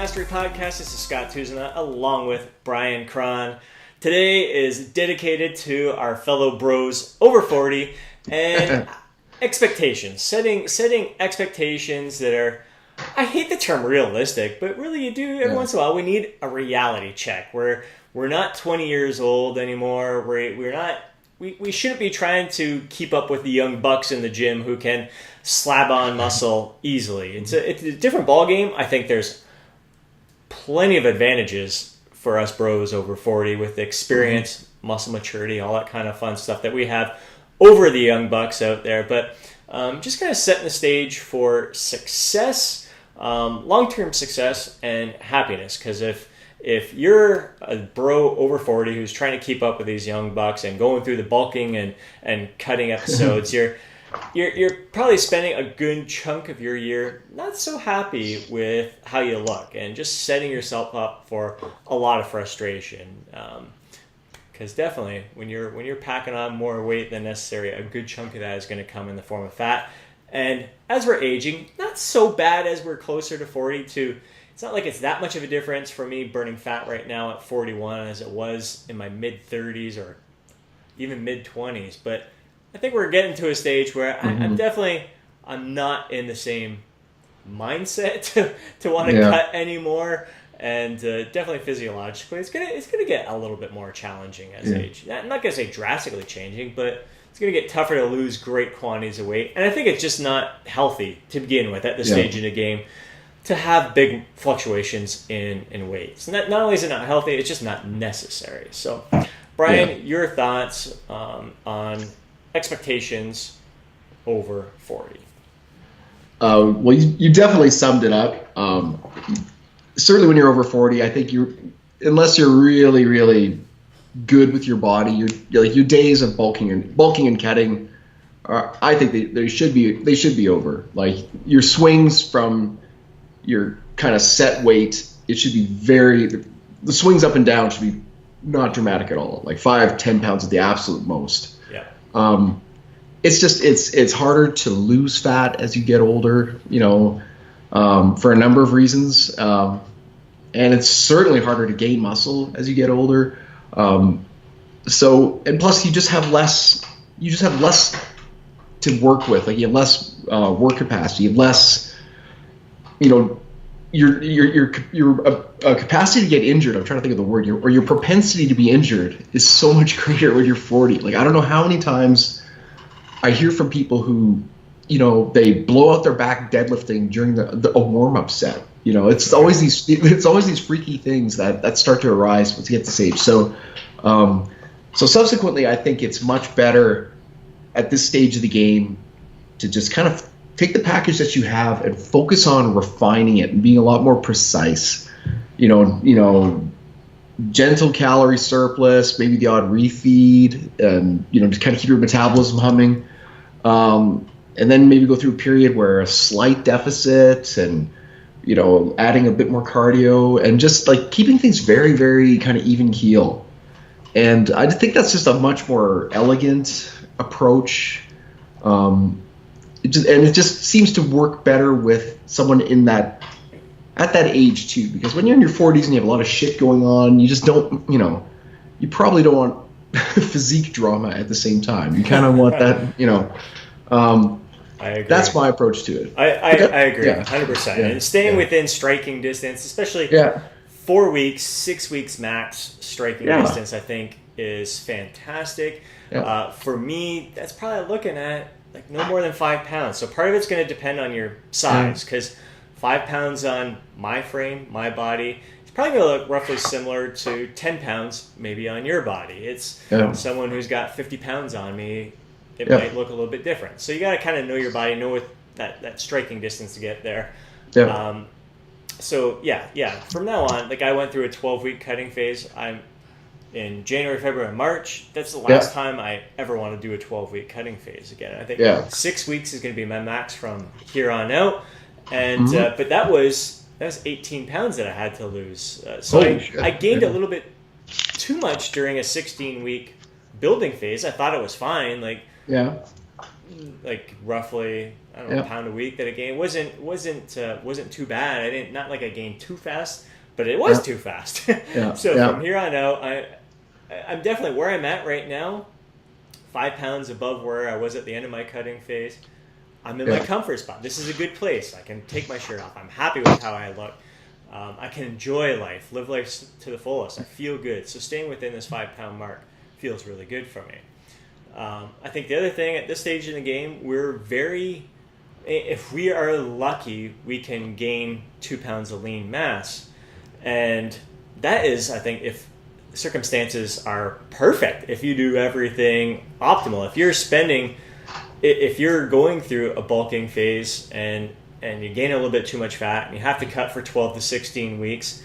Mastery Podcast. This is Scott Tuzina along with Bryan Krahn. Today is dedicated to our fellow bros over 40 and expectations. Setting expectations that are, I hate the term realistic, but really you do every once in a while. We need a reality check where we're not 20 years old anymore. We shouldn't be trying to keep up with the young bucks in the gym who can slab on muscle easily. It's a different ball game. I think there's plenty of advantages for us bros over 40 with experience, muscle maturity, all that kind of fun stuff that we have over the young bucks out there. But just kind of setting the stage for success, long-term success and happiness. Because if you're a bro over 40 who's trying to keep up with these young bucks and going through the bulking and cutting episodes, you're probably spending a good chunk of your year not so happy with how you look and just setting yourself up for a lot of frustration. Because definitely when you're packing on more weight than necessary, a good chunk of that is going to come in the form of fat. And as we're aging, not so bad as we're closer to 42. It's not like it's that much of a difference for me burning fat right now at 41 as it was in my mid-30s or even mid-20s. But I think we're getting to a stage where I'm not in the same mindset to want to cut anymore. And definitely physiologically, it's gonna get a little bit more challenging as age. I'm not gonna say drastically changing, but it's gonna get tougher to lose great quantities of weight. And I think it's just not healthy to begin with at this stage in the game to have big fluctuations in weight. So not only is it not healthy, it's just not necessary. So, Bryan, your thoughts on expectations over 40? Well, you definitely summed it up. Certainly when you're over 40, I think unless you're really, really good with your body, your days of bulking and cutting, I think they should be over. Like your swings from your kind of set weight, it should be the swings up and down should be not dramatic at all. Like 5-10 pounds at the absolute most. Yeah. It's just it's harder to lose fat as you get older, for a number of reasons, and it's certainly harder to gain muscle as you get older. And plus you just have less to work with. Like you have less work capacity, you have less, your capacity to get injured. I'm trying to think of the word. Your propensity to be injured is so much greater when you're 40. Like I don't know how many times I hear from people who, they blow out their back deadlifting during a warm-up set. It's always these freaky things that start to arise once you get to this age. So subsequently, I think it's much better at this stage of the game to just kind of take the package that you have and focus on refining it and being a lot more precise. Gentle calorie surplus, maybe the odd refeed, and just kind of keep your metabolism humming. And then maybe go through a period where a slight deficit and adding a bit more cardio and just like keeping things very, very kind of even keel. And I think that's just a much more elegant approach. It just seems to work better with someone at that age too, because when you're in your 40s and you have a lot of shit going on, you just don't, you probably don't want physique drama at the same time. You kind of want that, I agree. That's my approach to it. I agree, 100%. Yeah. And staying within striking distance, especially 4 weeks, 6 weeks max striking distance, I think is fantastic. Yeah. For me, that's probably looking at like no more than 5 pounds. So part of it's going to depend on your size, because 5 pounds on my frame, my body, it's probably going to look roughly similar to 10 pounds maybe on your body. It's someone who's got 50 pounds on me, it might look a little bit different. So you got to kind of know your body, know what that striking distance to get there. Yeah. From now on, like I went through a 12-week cutting phase. I'm in January, February, and March. That's the last time I ever want to do a 12-week cutting phase again. I think 6 weeks is going to be my max from here on out. And but that was 18 pounds that I had to lose. So I gained a little bit too much during a 16-week building phase. I thought it was fine. Like like roughly, I don't know, a pound a week that I gained. Wasn't too bad. Not like I gained too fast, but it was too fast. So from here on out, I'm definitely where I'm at right now, 5 pounds above where I was at the end of my cutting phase. I'm in my comfort spot. This is a good place. I can take my shirt off. I'm happy with how I look. I can enjoy life, live life to the fullest. I feel good. So staying within this 5 pound mark feels really good for me. I think the other thing at this stage in the game, if we are lucky, we can gain 2 pounds of lean mass. And that is, I think, if circumstances are perfect, if you do everything optimal, if you're going through a bulking phase and you gain a little bit too much fat and you have to cut for 12 to 16 weeks,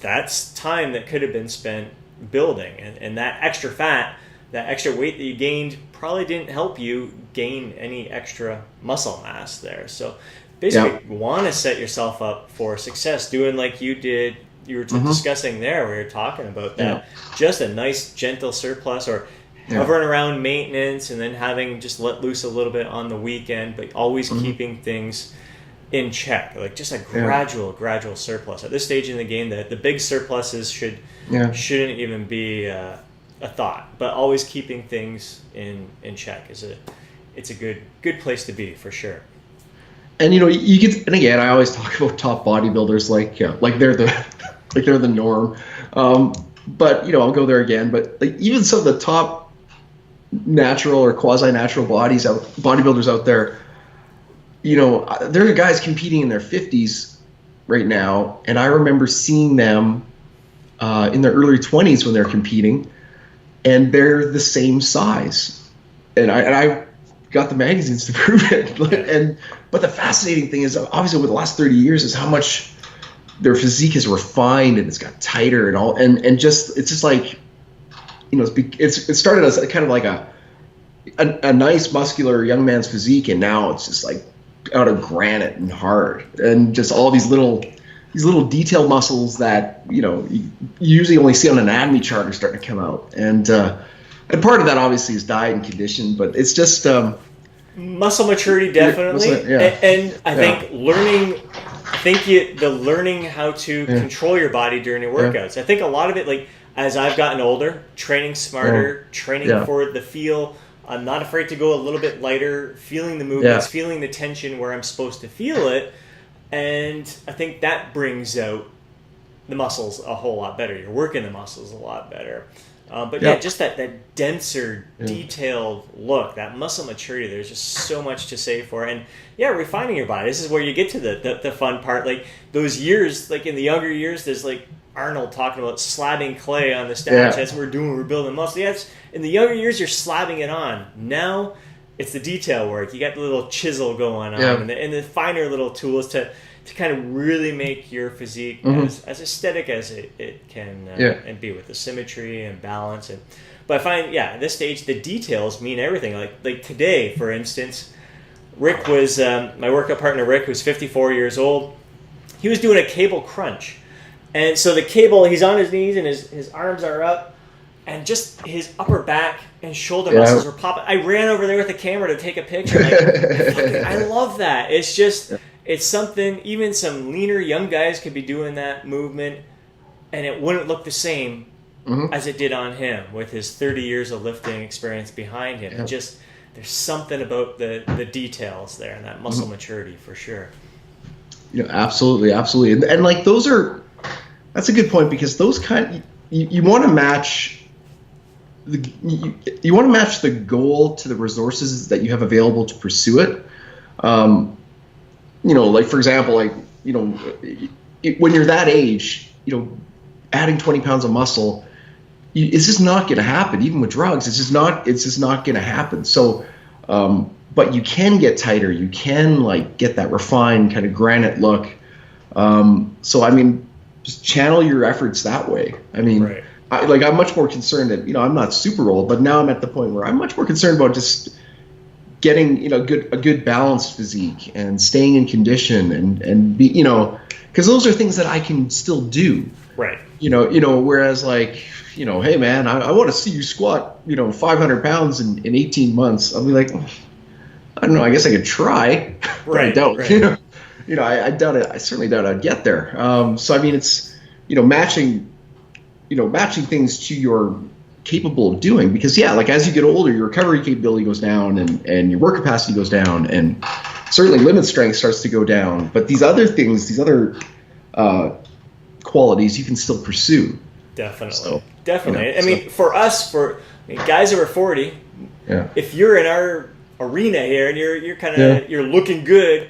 that's time that could have been spent building. And that extra fat, that extra weight that you gained probably didn't help you gain any extra muscle mass there. So basically want to set yourself up for success, doing like you did. You were discussing there, we were talking about that. Just a nice gentle surplus, or hovering around maintenance and then having just let loose a little bit on the weekend, but always keeping things in check, like just a gradual surplus. At this stage in the game, the big surpluses shouldn't even be a thought, but always keeping things in check it's a good place to be for sure. And you get, and again, I always talk about top bodybuilders like they're the norm. But I'll go there again. But like even some of the top natural or quasi-natural bodybuilders out there, there are guys competing in their 50s right now, and I remember seeing them in their early 20s when they're competing, and they're the same size. And I got the magazines to prove it. But the fascinating thing is, obviously, over the last 30 years, is how much their physique is refined and it's got tighter and all, and just it's just like, it started as kind of like a nice muscular young man's physique, and now it's just like out of granite and hard, and just all these little detail muscles that you usually only see on an anatomy chart are starting to come out, and part of that obviously is diet and condition, but it's just muscle maturity definitely, and I think learning how to control your body during your workouts. I think a lot of it, like as I've gotten older, training smarter, training for the feel. I'm not afraid to go a little bit lighter, feeling the movements, feeling the tension where I'm supposed to feel it. And I think that brings out the muscles a whole lot better. You're working the muscles a lot better. But just that denser, detailed look, that muscle maturity, there's just so much to say for. And refining your body. This is where you get to the fun part. Like those years, like in the younger years, there's like Arnold talking about slabbing clay on the stash. That's what we're building muscle. In the younger years, you're slabbing it on. Now it's the detail work. You got the little chisel going on and the finer little tools to kind of really make your physique as aesthetic as it can and be with the symmetry and balance. But I find, at this stage, the details mean everything. Like today, for instance, Rick was, my workout partner Rick, who's 54 years old, he was doing a cable crunch. And so the cable, he's on his knees and his arms are up, and just his upper back and shoulder muscles were popping. I ran over there with the camera to take a picture. I love that. It's just... It's something, even some leaner young guys could be doing that movement, and it wouldn't look the same as it did on him with his 30 years of lifting experience behind him. There's something about the details there and that muscle maturity for sure. Yeah, absolutely. And like that's a good point, because those you want to match you want to match the goal to the resources that you have available to pursue it. Like for example, when you're that age, adding 20 pounds of muscle, it's just not going to happen. Even with drugs, it's just not going to happen. So, but you can get tighter. You can get that refined kind of granite look. So I mean, just channel your efforts that way. I mean, I'm much more concerned that I'm not super old, but now I'm at the point where I'm much more concerned about just getting a good balanced physique and staying in condition and be because those are things that I can still do. Right. Whereas hey man, I want to see you squat 500 pounds in 18 months. I'll be like, I don't know. I guess I could try, but I don't. Right. I doubt it. I certainly doubt I'd get there. So I mean, it's matching things to your capable of doing, because like as you get older, your recovery capability goes down, and your work capacity goes down, and certainly limit strength starts to go down. But these other things, these other qualities, you can still pursue. Definitely. So, I mean, for us, guys over 40, if you're in our arena here and you're kind of you're looking good,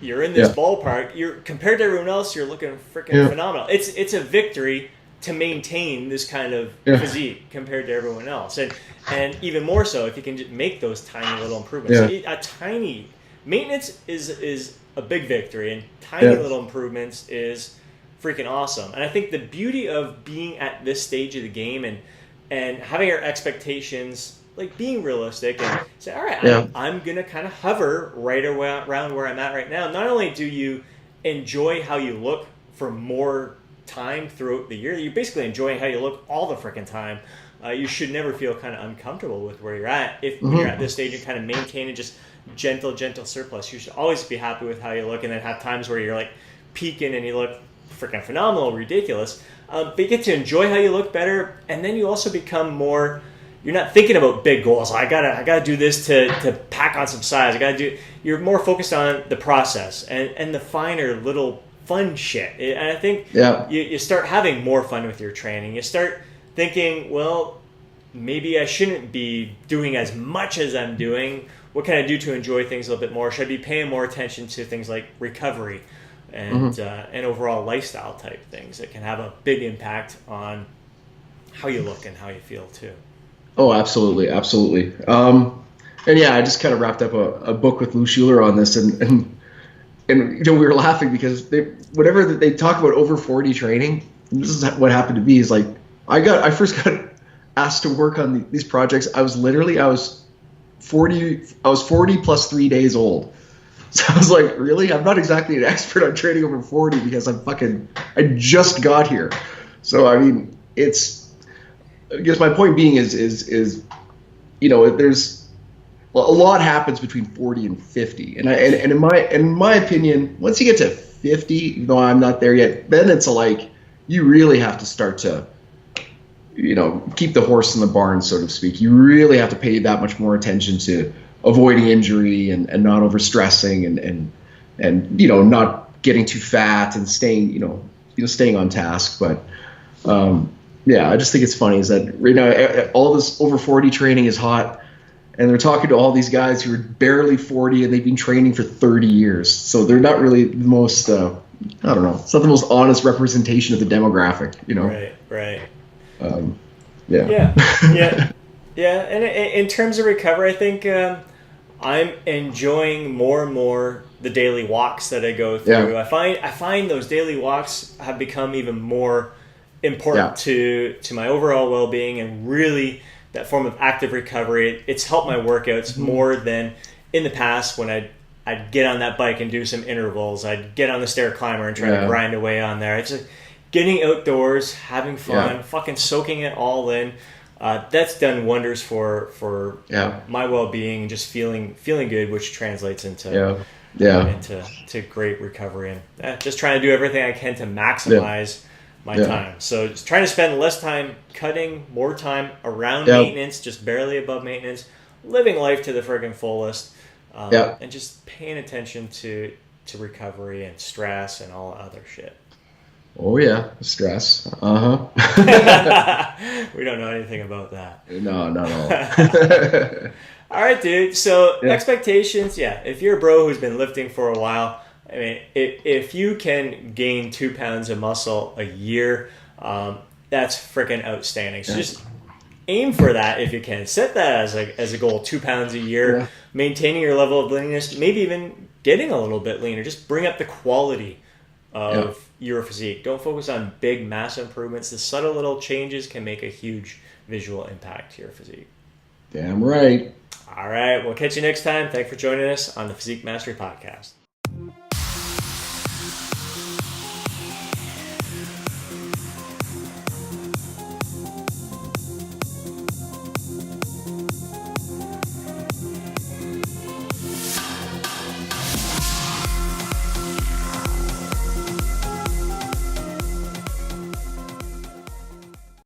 you're in this ballpark, you're compared to everyone else, you're looking freaking phenomenal. It's a victory to maintain this kind of physique compared to everyone else, and even more so if you can just make those tiny little improvements. A tiny maintenance is a big victory, and tiny little improvements is freaking awesome. And I think the beauty of being at this stage of the game and having our expectations, like being realistic and say, all right, I'm going to kind of hover right around where I'm at right now. Not only do you enjoy how you look for more time throughout the year, you're basically enjoying how you look all the freaking time. You should never feel kind of uncomfortable with where you're at. If when you're at this stage and kind of maintaining just gentle surplus, you should always be happy with how you look, and then have times where you're like peaking and you look freaking phenomenal, ridiculous. But you get to enjoy how you look better, and then you also become more. You're not thinking about big goals. I gotta do this to pack on some size. You're more focused on the process and the finer little fun shit. And I think you start having more fun with your training. You start thinking, well, maybe I shouldn't be doing as much as I'm doing. What can I do to enjoy things a little bit more? Should I be paying more attention to things like recovery and overall lifestyle type things that can have a big impact on how you look and how you feel too? Oh, absolutely. And I just kind of wrapped up a book with Lou Schuler on this, and we were laughing because whenever they talk about over 40 training, and this is what happened to me, is like I first got asked to work on these projects. I was 40 plus 3 days old. So I was like, really? I'm not exactly an expert on training over 40 because I just got here. So I mean, I guess my point being is there's a lot happens between 40 and 50, and in my opinion, once you get to 50, even though I'm not there yet, then it's like you really have to start to keep the horse in the barn, so to speak. You really have to pay that much more attention to avoiding injury and not overstressing and not getting too fat and staying on task. But I just think it's funny is that right now all this over 40 training is hot, and they're talking to all these guys who are barely 40 and they've been training for 30 years. So they're not really the most, I don't know, it's not the most honest representation of the demographic, Right. Yeah. And in terms of recovery, I think I'm enjoying more and more the daily walks that I go through. I find those daily walks have become even more important to my overall well-being, and really that form of active recovery. It's helped my workouts more than in the past when I'd get on that bike and do some intervals. I'd get on the stair climber and try to grind away on there. It's just getting outdoors, having fun, fucking soaking it all in. That's done wonders for my well-being and just feeling good, which translates into great recovery, and just trying to do everything I can to maximize my time. So just trying to spend less time cutting, more time around maintenance, just barely above maintenance, living life to the friggin' fullest, and just paying attention to recovery and stress and all other shit. Oh yeah, stress. We don't know anything about that. No, not at all. All right, dude. So expectations, if you're a bro who's been lifting for a while, I mean, if you can gain 2 pounds of muscle a year, that's freaking outstanding. So just aim for that if you can. Set that as a goal, 2 pounds a year, maintaining your level of leanness, maybe even getting a little bit leaner. Just bring up the quality of your physique. Don't focus on big, massive improvements. The subtle little changes can make a huge visual impact to your physique. Damn right. All right, we'll catch you next time. Thanks for joining us on the Physique Mastery Podcast.